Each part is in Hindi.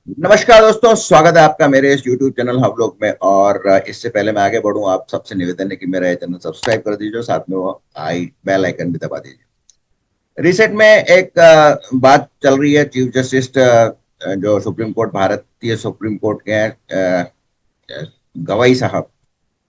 नमस्कार दोस्तों, स्वागत है आपका मेरे इस YouTube चैनल हम लोग में। और इससे पहले मैं आगे बढ़ूं, आप सबसे निवेदन है कि मेरा ये चैनल सब्सक्राइब कर दीजिए, साथ में वो आई बेल आइकन भी दबा दीजिए। रिसेंट में एक बात चल रही है। चीफ जस्टिस जो सुप्रीम कोर्ट, भारतीय सुप्रीम कोर्ट के हैं, गवाई साहब,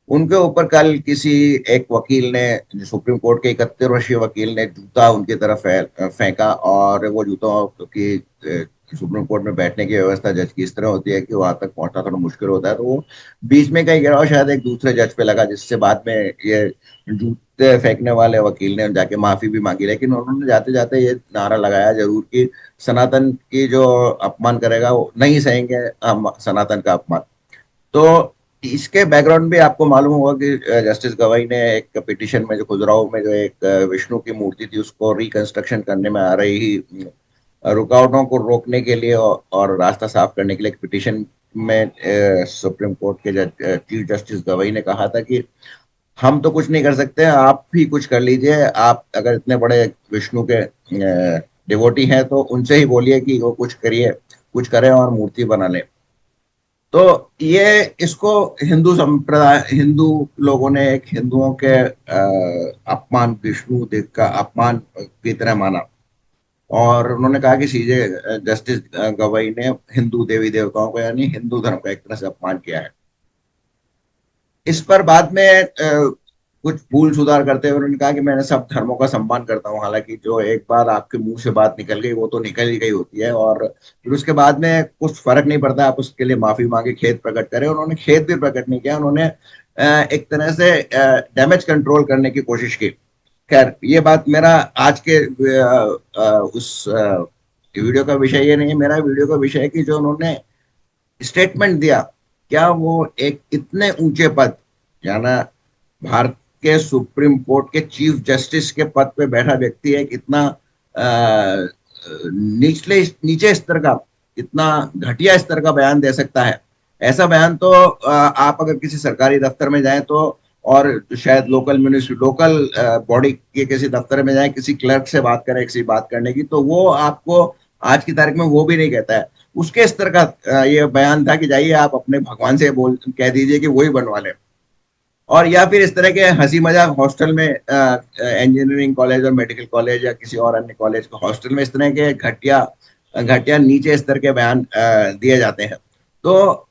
उनके ऊपर कल किसी एक वकील ने, जो सुप्रीम कोर्ट के 71 वर्षीय वकील ने, जूता उनकी तरफ फेंका। और वो जूता, क्योंकि सुप्रीम कोर्ट में बैठने की व्यवस्था जज की इस तरह होती है कि वहां तक पहुंचना थोड़ा मुश्किल होता है, तो वो बीच में कहीं गिरा और शायद एक दूसरे जज पे लगा, जिससे बाद में ये जूते फेंकने वाले वकील ने जाके माफी भी मांगी। लेकिन उन्होंने जाते जाते ये नारा लगाया जरूर कि सनातन की जो अपमान करेगा वो नहीं सहेंगे हम, सनातन का अपमान। तो इसके बैकग्राउंड भी आपको मालूम होगा कि जस्टिस गवाई ने एक पिटीशन में, जो खजुराहो में जो एक विष्णु की मूर्ति थी उसको रिकंस्ट्रक्शन करने में आ रही रुकावटों को रोकने के लिए और रास्ता साफ करने के लिए एक पिटीशन में सुप्रीम कोर्ट के चीफ जस्टिस गवाई ने कहा था कि हम तो कुछ नहीं कर सकते, आप भी कुछ कर लीजिए। आप अगर इतने बड़े विष्णु के डिवोटी हैं तो उनसे ही बोलिए कि वो कुछ करिए, कुछ करें और मूर्ति बना लें। तो ये, इसको हिंदू संप्रदाय, हिंदू लोगों ने एक हिंदुओं के अपमान, विष्णु देव का अपमान की तरह माना। और उन्होंने कहा कि सीजे जस्टिस गवाई ने हिंदू देवी देवताओं को, यानी हिंदू धर्म का एक तरह से अपमान किया है। इस पर बाद में कुछ भूल सुधार करते हुए उन्होंने कहा कि मैंने सब धर्मों का सम्मान करता हूँ। हालांकि जो एक बार आपके मुंह से बात निकल गई वो तो निकल ही गई होती है, और फिर उसके बाद में कुछ फर्क नहीं पड़ता, आप उसके लिए माफी मांगे, खेद प्रकट करें। उन्होंने खेद भी प्रकट नहीं किया, उन्होंने एक तरह से डैमेज कंट्रोल करने की कोशिश की। खैर, ये बात मेरा आज के उस वीडियो का विषय ये नहीं है। मेरा वीडियो का विषय है कि जो उन्होंने स्टेटमेंट दिया, क्या वो एक इतने ऊंचे पद, यानी भारत के सुप्रीम कोर्ट के चीफ जस्टिस के पद पे बैठा व्यक्ति है, इतना निचले नीचे स्तर का, इतना घटिया स्तर का बयान दे सकता है? ऐसा बयान तो आप अगर किसी सरकारी दफ्तर में जाएं तो, और शायद लोकल म्यूनिसिपल, लोकल बॉडी के किसी दफ्तर में जाएं, किसी क्लर्क से बात करें किसी बात करने की, तो वो आपको आज की तारीख में वो भी नहीं कहता है। उसके स्तर का ये बयान था कि जाइए आप अपने भगवान से बोल कह दीजिए कि वही बनवा लें। और या फिर इस तरह के हंसी मजाक हॉस्टल में, इंजीनियरिंग कॉलेज और मेडिकल कॉलेज या किसी और अन्य कॉलेज के हॉस्टल में इस तरह के घटिया घटिया नीचे स्तर के बयान दिए जाते हैं। तो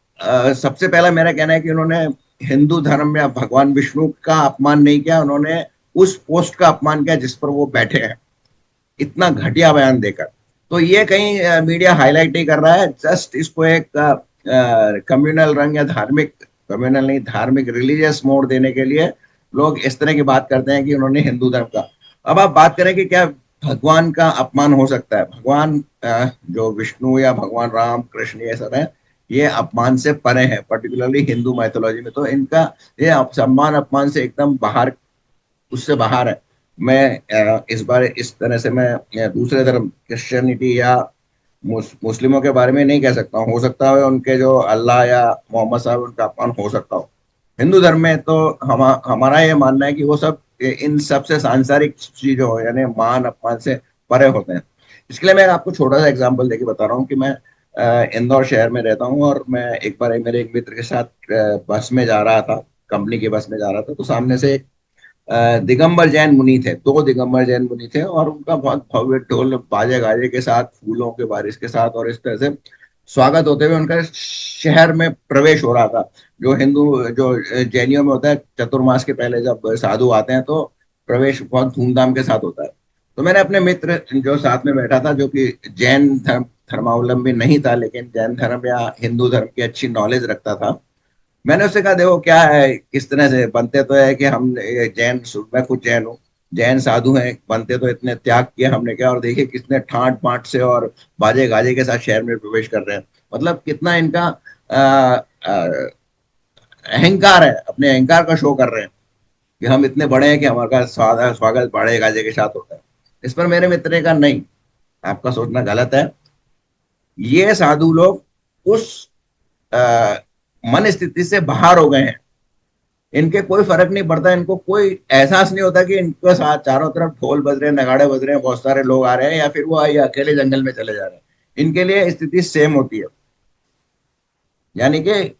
सबसे पहला मेरा कहना है कि उन्होंने हिंदू धर्म या भगवान विष्णु का अपमान नहीं किया, उन्होंने उस पोस्ट का अपमान किया जिस पर वो बैठे हैं, इतना घटिया बयान देकर। तो ये कहीं मीडिया हाईलाइट नहीं कर रहा है, जस्ट इसको एक कम्युनल रंग या धार्मिक, कम्युनल नहीं, धार्मिक रिलीजियस मोड देने के लिए लोग इस तरह की बात करते हैं कि उन्होंने हिंदू धर्म का। अब आप बात करें कि क्या भगवान का अपमान हो सकता है? भगवान जो विष्णु या भगवान राम कृष्ण ये सब है, ये अपमान से परे है, पर्टिकुलरली हिंदू मैथोलॉजी में। तो इनका ये सम्मान अपमान से एकदम बाहर, उससे बाहर है। मैं इस बार इस तरह से मैं दूसरे धर्म, क्रिश्चियनिटी या मुस्लिमों के बारे में नहीं कह सकता हूँ। हो सकता है उनके जो अल्लाह या मोहम्मद साहब, उनका अपमान हो सकता हो। हिंदू धर्म में तो हमारा ये मानना है कि वो सब इन सबसे सांसारिक चीजों, यानी मान अपमान से परे होते हैं। इसके लिए मैं आपको छोटा सा एग्जांपल देके बता रहा हूँ कि मैं इंदौर शहर में रहता हूँ, और मैं एक बार मेरे एक मित्र के साथ बस में जा रहा था, कंपनी की बस में जा रहा था। तो सामने से दिगंबर जैन मुनि थे, दो दिगंबर जैन मुनि थे, और उनका बहुत भव्य ढोल बाजे गाजे के साथ, फूलों के बारिश के साथ, और इस तरह से स्वागत होते हुए उनका शहर में प्रवेश हो रहा था। जो हिंदू, जो जैनियों में होता है, चतुर्मास के पहले जब साधु आते हैं तो प्रवेश बहुत धूमधाम के साथ होता है। तो मैंने अपने मित्र जो साथ में बैठा था, जो कि जैन धर्मावलंबी नहीं था, लेकिन जैन धर्म या हिंदू धर्म की अच्छी नॉलेज रखता था, मैंने उससे कहा देखो क्या है, किस तरह से बनते तो है कि हम ये जैन, मैं खुद जैन हूँ, जैन साधु हैं, बनते तो इतने त्याग किया हमने क्या, और देखिए कितने ठाट बाट से और बाजे गाजे के साथ शहर में प्रवेश कर रहे हैं। मतलब कितना इनका अहंकार है, अपने अहंकार का शो कर रहे हैं कि हम इतने बड़े हैं कि हमारा स्वागत स्वागत बड़े गाजे के साथ होता है। इस पर मेरे मित्र ने कहा नहीं, आपका सोचना गलत है। ये साधु लोग उस आ, मन स्थिति से बाहर हो गए हैं, इनके कोई फर्क नहीं पड़ता, इनको कोई एहसास नहीं होता कि इनके साथ चारों तरफ ढोल बज रहे हैं, नगाड़े बज रहे हैं, बहुत सारे लोग आ रहे हैं, या फिर वो ये अकेले जंगल में चले जा रहे हैं। इनके लिए स्थिति सेम होती है। यानी कि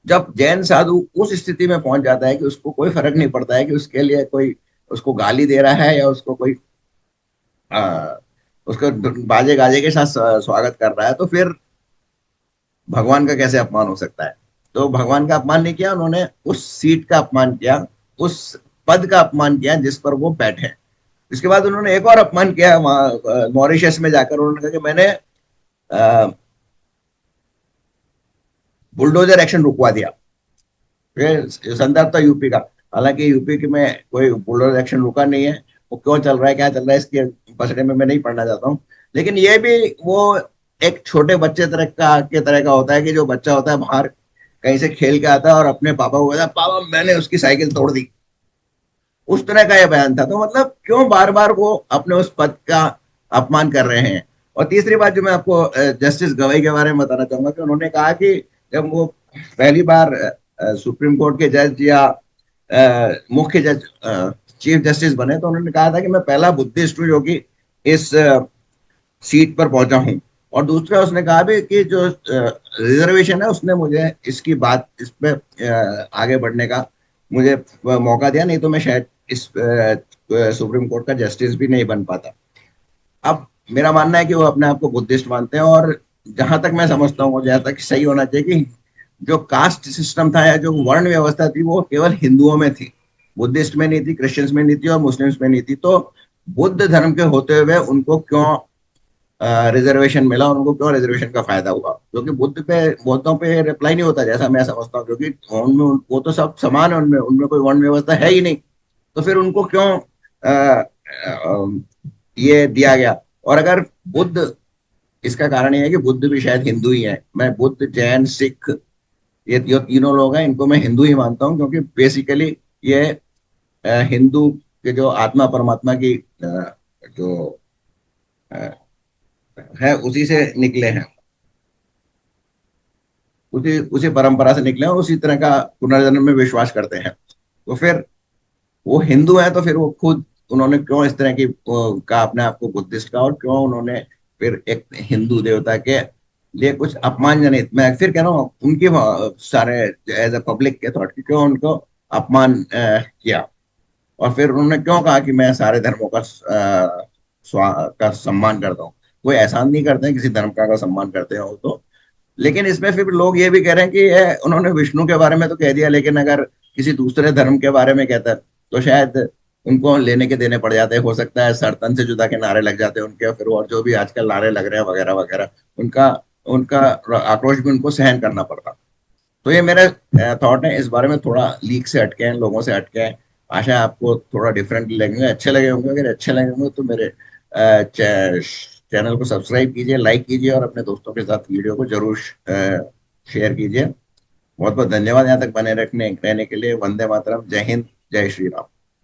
जब जैन साधु उस स्थिति में पहुंच जाता है कि उसको कोई फर्क नहीं पड़ता है कि उसके लिए कोई उसको गाली दे रहा है या उसको कोई आ, उसको बाजे गाजे के साथ स्वागत कर रहा है, तो फिर भगवान का कैसे अपमान हो सकता है? तो भगवान का अपमान नहीं किया उन्होंने, उस सीट का अपमान किया, उस पद का अपमान किया जिस पर वो बैठे। इसके बाद उन्होंने एक और अपमान किया वहां मॉरिशस में जाकर, उन्होंने कहा कि मैंने बुलडोजर एक्शन रुकवा दिया। ये संदर्भ था यूपी का। हालांकि यूपी के में कोई बुलडोजर एक्शन रुका नहीं है, वो क्यों चल रहा है क्या चल रहा है इसके पसरे में मैं नहीं पढ़ना चाहता हूँ। लेकिन ये भी वो एक छोटे बच्चे तरह का होता है कि जो बच्चा होता है बाहर कहीं से खेल के आता है और अपने पापा को कहता है पापा मैंने उसकी साइकिल तोड़ दी। उस तरह का यह बयान था। तो मतलब क्यों बार बार वो अपने उस पद का अपमान कर रहे हैं? और तीसरी बात जो मैं आपको जस्टिस गवाई के बारे में बताना चाहूंगा कि उन्होंने कहा कि जब वो पहली बार सुप्रीम कोर्ट के जज या मुख्य जज चीफ जस्टिस बने, तो उन्होंने कहा था कि मैं पहला बुद्धिस्ट हूँ जो कि इस सीट पर पहुंचा हूँ। और दूसरा उसने कहा भी कि जो रिजर्वेशन है उसने मुझे इसकी बात इस पे आगे बढ़ने का मुझे मौका दिया, नहीं तो मैं शायद इस सुप्रीम कोर्ट का जस्टिस भी नहीं बन पाता। अब मेरा मानना है कि वो अपने आप को बुद्धिस्ट मानते हैं, और जहां तक मैं समझता हूँ जहां तक सही होना चाहिए कि जो कास्ट सिस्टम था या जो वर्ण व्यवस्था थी वो केवल हिंदुओं में थी, बुद्धिस्ट में नहीं थी, क्रिश्चियंस में नहीं थी और मुस्लिम्स में नहीं थी। तो बुद्ध धर्म के होते हुए उनको क्यों रिजर्वेशन मिला और उनको क्यों रिजर्वेशन का फायदा हुआ? क्योंकि बुद्धों पे रिप्लाई नहीं होता जैसा मैं समझता हूँ, क्योंकि उनमें वो तो सब समान है, उनमें उनमें कोई वर्ण व्यवस्था है ही नहीं। तो फिर उनको क्यों ये दिया गया? और अगर बुद्ध, इसका कारण ये है कि बुद्ध भी शायद हिंदू ही है। मैं बुद्ध, जैन, सिख, ये जो तीनों लोग हैं इनको मैं हिंदू ही मानता हूँ, क्योंकि बेसिकली ये हिंदू के जो आत्मा परमात्मा की जो अ, है उसी से निकले हैं, उसी उसी परंपरा से निकले हैं और उसी तरह का पुनर्जन्म में विश्वास करते हैं। तो फिर वो हिंदू है तो फिर वो खुद उन्होंने क्यों इस तरह की का अपने आप को बुद्धिस्ट का, और क्यों उन्होंने फिर एक हिंदू देवता के लिए कुछ अपमानजनक, मैं फिर कह रहा हूँ उनके सारे एज अ पब्लिक के थॉट की क्यों उनको अपमान किया? और फिर उन्होंने क्यों कहा कि मैं सारे धर्मों का का सम्मान करता हूँ? कोई एहसान नहीं करते हैं किसी धर्म का अगर सम्मान करते हो तो। लेकिन इसमें फिर लोग ये भी कह रहे हैं कि उन्होंने विष्णु के बारे में तो कह दिया, लेकिन अगर किसी दूसरे धर्म के बारे में कहता है तो शायद उनको लेने के देने पड़ जाते हैं। हो सकता है सरतन से जुदा के नारे लग जाते हैं उनके, फिर और जो भी आजकल नारे लग रहे हैं वगैरह वगैरह, उनका उनका आक्रोश भी उनको सहन करना पड़ता। तो ये मेरे थॉट है इस बारे में, थोड़ा लीक से हटके हैं, लोगों से हटके हैं। आशा है आपको थोड़ा डिफरेंट लगेंगे, अच्छे लगे होंगे। अगर अच्छे लगे होंगे तो मेरे चैनल को सब्सक्राइब कीजिए, लाइक कीजिए और अपने दोस्तों के साथ वीडियो को जरूर शेयर कीजिए। बहुत बहुत धन्यवाद यहाँ तक बने रहने के लिए। वंदे मातरम, जय हिंद, जय श्री राम।